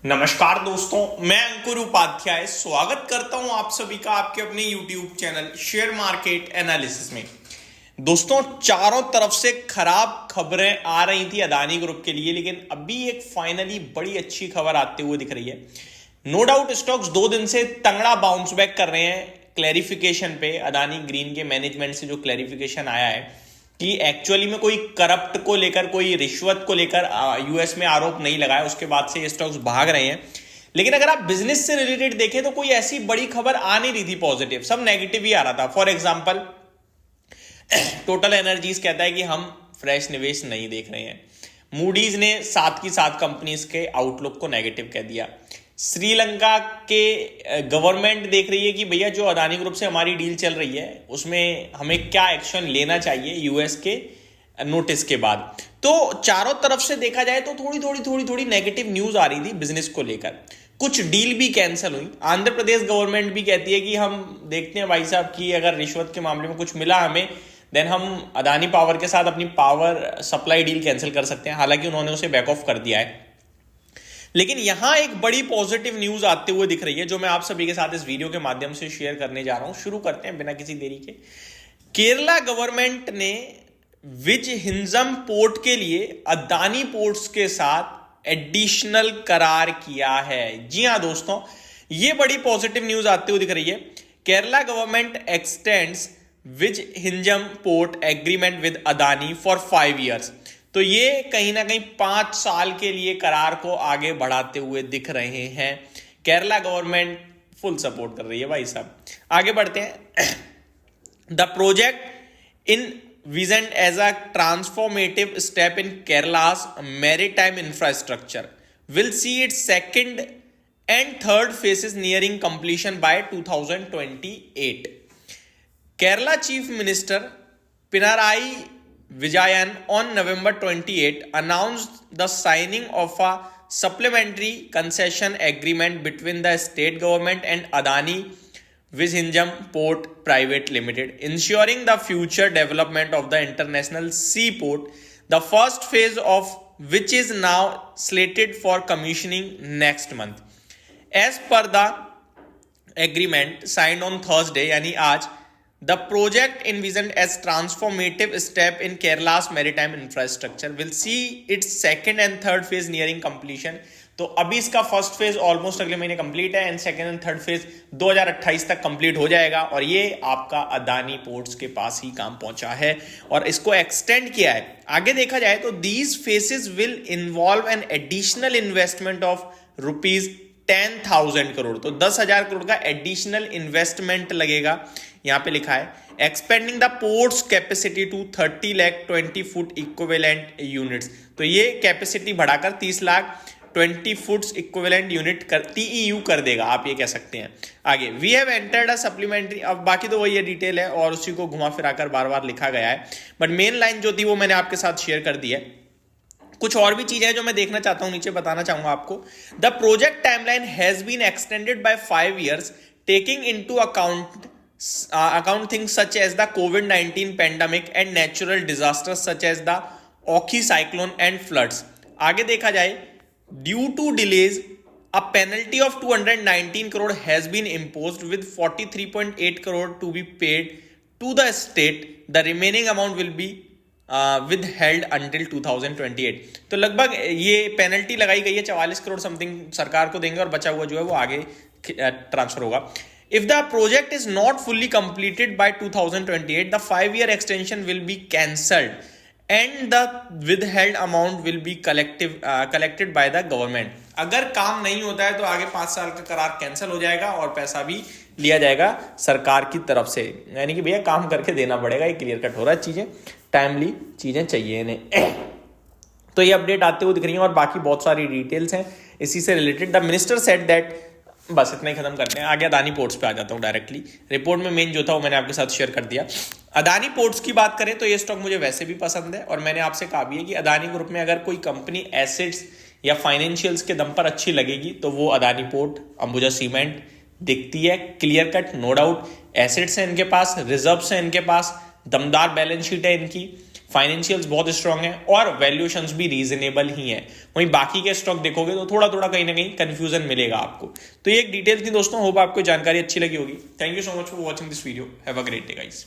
नमस्कार दोस्तों, मैं अंकुर उपाध्याय स्वागत करता हूं आप सभी का आपके अपने YouTube channel share market analysis में। दोस्तों, चारों तरफ से खराब खबरें आ रही थी अदानी ग्रुप के लिए, लेकिन अभी एक फाइनली बड़ी अच्छी खबर आते हुए दिख रही है। नो डाउट स्टॉक्स 2 दिन से तगड़ा बाउंस बैक कर रहे हैं क्लैरिफिकेशन पे। अदानी ग्रीन के मैनेजमेंट से जो क्लैरिफिकेशन आया है कि एक्चुअली में कोई करप्ट को लेकर, कोई रिश्वत को लेकर यूएस में आरोप नहीं लगा है, उसके बाद से ये स्टॉक्स भाग रहे हैं। लेकिन अगर आप बिजनेस से रिलेटेड देखें तो कोई ऐसी बड़ी खबर आ नहीं रही थी पॉजिटिव, सब नेगेटिव ही आ रहा था। फॉर एग्जांपल, टोटल एनर्जीज कहता है कि हम फ्रेश निवेश नहीं देख रहे हैं। मूडीज ने 7 की 7 कंपनीज के आउटलुक को नेगेटिव कह दिया। श्रीलंका के गवर्नमेंट देख रही है कि भैया जो अदानी ग्रुप से हमारी डील चल रही है उसमें हमें क्या एक्शन लेना चाहिए यूएस के नोटिस के बाद। तो चारों तरफ से देखा जाए तो थोड़ी नेगेटिव न्यूज आ रही थी बिजनेस को लेकर। कुछ डील भी कैंसिल हुई। आंध्र प्रदेश गवर्नमेंट भी कहती है कि हम देखते हैं भाई साहब कि अगर रिश्वत के मामले में कुछ मिला हमें, देन हम अदानी पावर के साथ अपनी पावर सप्लाई डील कैंसिल कर सकते हैं। हालांकि उन्होंने उसे बैक ऑफ कर दिया है। लेकिन यहां एक बड़ी पॉजिटिव न्यूज आते हुए दिख रही है जो मैं आप सभी के साथ इस वीडियो के माध्यम से शेयर करने जा रहा हूं। शुरू करते हैं बिना किसी देरी के। केरला गवर्नमेंट ने विज हिंजम पोर्ट के लिए अदानी पोर्ट्स के साथ एडिशनल करार किया है। जी हां दोस्तों, ये बड़ी पॉजिटिव न्यूज आते हुए दिख रही है। Kerala government extends Vizhinjam port agreement with Adani for 5 years. तो ये कहीं ना कहीं 5 साल के लिए करार को आगे बढ़ाते हुए दिख रहे हैं। केरला गवर्नमेंट फुल सपोर्ट कर रही है भाई साहब। आगे बढ़ते हैं। The project in vision as a transformative step in Kerala's maritime infrastructure will see its second and third phases nearing completion by 2028। Kerala chief minister Pinarayi Vijayan on November 28 announced the signing of a supplementary concession agreement between the state government and Adani Vizhinjam Port Private Limited, ensuring the future development of the international seaport, the first phase of which is now slated for commissioning next month. As per the agreement signed on Thursday, यानी आज, the project envisioned as transformative step in Kerala's maritime infrastructure will see its second and third phase nearing completion. तो अभी इसका first phase almost अगले महीने complete है and second and third phase 2028 तक complete हो जाएगा। और ये आपका अदानी पोर्ट्स के पास ही काम पहुंचा है और इसको एक्सटेंड किया है। आगे देखा जाए तो these faces will involve an additional investment of ₹10,000 crore. तो 10,000 करोड़ का एडिशनल इन्वेस्टमेंट लगेगा। यहां पे लिखा है expanding the ports capacity to 30 lakh 20 foot equivalent units. तो ये कैपेसिटी बढ़ाकर 30 लाख 20 फुट्स इक्विवेलेंट यूनिट कर TEU कर देगा, आप ये कह सकते हैं। आगे we have entered a supplementary, अब बाकी तो वही डिटेल है और उसी को घुमा फिराकर बार बार लिखा गया है, बट मेन लाइन जो थी वो मैंने आपके साथ शेयर कर दी है। कुछ और भी चीजें हैं जो मैं देखना चाहता हूं, नीचे बताना चाहूंगा आपको। The project timeline has been extended by 5 years taking into account things such as the COVID-19 pandemic and natural disasters such as the Oki cyclone and floods. आगे देखा जाए, due to delays a penalty of 219 crore has been imposed with 43.8 crore to be paid to the state. The remaining amount will be withheld until 2028. तो लगभग ये penalty लगाई गई है 44 crore something सरकार को देंगे और बचा हुआ जो है वो आगे ट्रांसफर होगा। If the project is not fully completed by 2028, the 5-year extension will be cancelled and the withheld amount will be collected by the government. अगर काम नहीं होता है तो आगे 5 साल का करार कैंसिल हो जाएगा और पैसा भी लिया जाएगा सरकार की तरफ से। यानी कि भैया काम करके देना पड़ेगा। ये क्लियर कट हो रहा है, चीजें टाइमली चीजें चाहिए इन्हें। तो ये अपडेट आते हुए दिख रही है और बाकी बहुत सारी डिटेल्स हैं इसी से related. The minister said that, बस इतना ही खत्म करते हैं। आगे अदानी पोर्ट्स पे आ जाता हूं डायरेक्टली। रिपोर्ट में मेन जो था वो मैंने आपके साथ शेयर कर दिया। अदानी पोर्ट्स की बात करें तो ये स्टॉक मुझे वैसे भी पसंद है और मैंने आपसे कहा भी है कि अदानी ग्रुप में अगर कोई कंपनी एसेट्स या फाइनेंशियल्स के दम पर अच्छी लगेगी तो वो अदानी पोर्ट, अंबुजा सीमेंट दिखती है। Clear cut, no doubt. Assets है इनके पास, रिजर्व्स है इनके पास, दमदार बैलेंस शीट है इनकी। फाइनेंशियल्स बहुत स्ट्रांग है और वैल्यूएशंस भी रीजनेबल ही है। वहीं बाकी के स्टॉक देखोगे तो थोड़ा थोड़ा कहीं ना कहीं कंफ्यूजन मिलेगा आपको। तो ये एक डिटेल थी दोस्तों, होप आपको जानकारी अच्छी लगी होगी। Thank you so much for watching this video, have a great day guys.